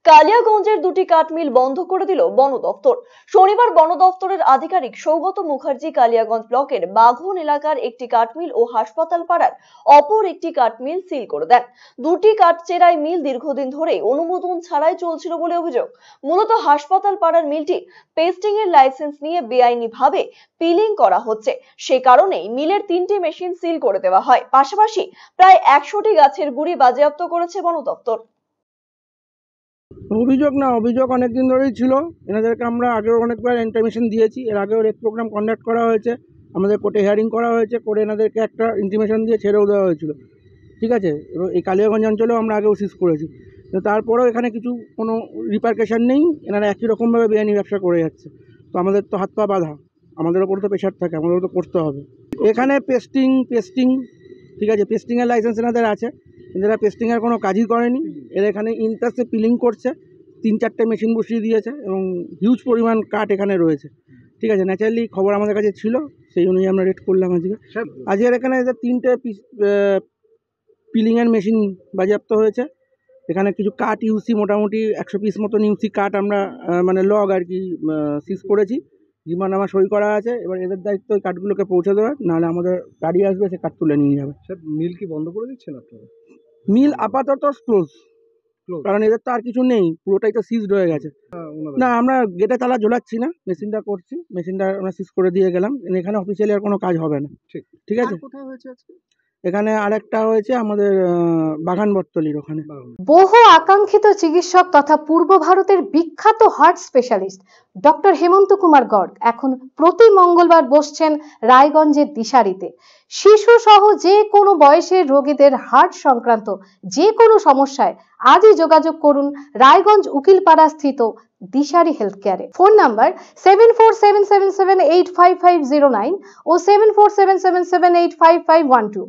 কালিয়াগঞ্জের দুটি কাঠমিল বন্ধ করে দিল বন দপ্তর। শনিবার বন দপ্তরের আধিকারিক সৌগত মুখার্জি কালিয়াগঞ্জ ব্লকের বাঘন এলাকার একটি কাঠমিল ও হাসপাতাল পাড়ার অপর একটি কাঠমিল সিল করে দেন। দুটি কাঠচেরাই মিল দীর্ঘদিন ধরে অনুমোদন ছাড়াই চলছিল বলে অভিযোগ। মূলত হাসপাতাল পাড়ার মিলটি পেস্টিং এর লাইসেন্স নিয়ে বেআইনিভাবে পিলিং করা হচ্ছে, সে কারণেই মিলের 3টি মেশিন সিল করে দেওয়া হয়। পাশাপাশি প্রায় 100টি গাছের গুড়ি বাজেয়াপ্ত করেছে বন দপ্তর। অভিযোগ অনেকদিন ধরেই ছিল। এনাদেরকে আমরা আগেও অনেকবার ইন্টিমেশন দিয়েছি। এর আগেও রেড প্রোগ্রাম কন্ডাক্ট করা হয়েছে, আমাদের কোর্টে হিয়ারিং করা হয়েছে, করে এনাদেরকে একটা ইন্টিমেশন দিয়ে ছেড়েও দেওয়া হয়েছিল। ঠিক আছে, এবং এই কালিয়াগঞ্জ অঞ্চলেও আমরা আগেও সিজ করেছি, কিন্তু তারপরেও এখানে কোনো রিপারকেশন নেই। এনারা একই রকমভাবে বেআইনি ব্যবসা করে যাচ্ছে। তো আমাদের তো হাত পা বাঁধা, আমাদের ওপর তো প্রেশার থাকে, আমাদেরও তো করতে হবে। এখানে পেস্টিং ঠিক আছে, পেস্টিংয়ের লাইসেন্স এনাদের আছে, এরা পেস্টিংয়ের কোনো কাজই করেনি। এরা এখানে ইন্টারসে পিলিং করছে, 3-4টে মেশিন বসিয়ে দিয়েছে এবং হিউজ পরিমাণ কাঠ এখানে রয়েছে। ঠিক আছে, ন্যাচারালি খবর আমাদের কাছে ছিল, সেই অনুযায়ী আমরা রেড করলাম আজকের এখানে এদের 3টে পিলিংয়ের মেশিন বাজেয়াপ্ত হয়েছে। এখানে কিছু কাঠ ইউসি, মোটামুটি 100 পিস মতন ইউসি কাঠ আমরা লগ আর কি সিজ করেছি। জীবনামা সই করা আছে। এবার এদের দায়িত্ব ওই কাঠগুলোকে পৌঁছে দেওয়ার, নাহলে আমাদের গাড়ি আসবে, সে কাঠ তুলে নিয়ে যাবে। স্যার, মিল কি বন্ধ করে দিচ্ছেন আপনারা? মিল আপাতত ক্লোজ, কারণ এদের তো আর কিছু নেই, পুরোটাই তো সিজড হয়ে গেছে। না, আমরা গেটে তালা ঝোলাচ্ছি না, মেশিনটা করছি, মেশিনটা আমরা সিজ করে দিয়ে গেলাম। এখানে অফিসিয়ালি আর কোনো কাজ হবে না। ঠিক আছে, কোথায় হয়েছে আজকে? এখানে আরেকটা হয়েছে আমাদের বাগান বটতলির ওখানে। বহু আকাঙ্ক্ষিত চিকিৎসক তথা পূর্ব ভারতের বিখ্যাত হার্ট স্পেশালিস্ট ডক্টর হেমন্ত কুমার গর্গ এখন প্রতি মঙ্গলবার বসছেন রায়গঞ্জের দিশারিতে। শিশু সহ যে কোনো বয়সের রোগীদের হার্ট সংক্রান্ত যে কোনো সমস্যায় আজই যোগাযোগ করুন রায়গঞ্জ উকিলপাড়া স্থিত দিশারি হেলথ কেয়ারে। ফোন নাম্বার 7477785509 ও 7477785512।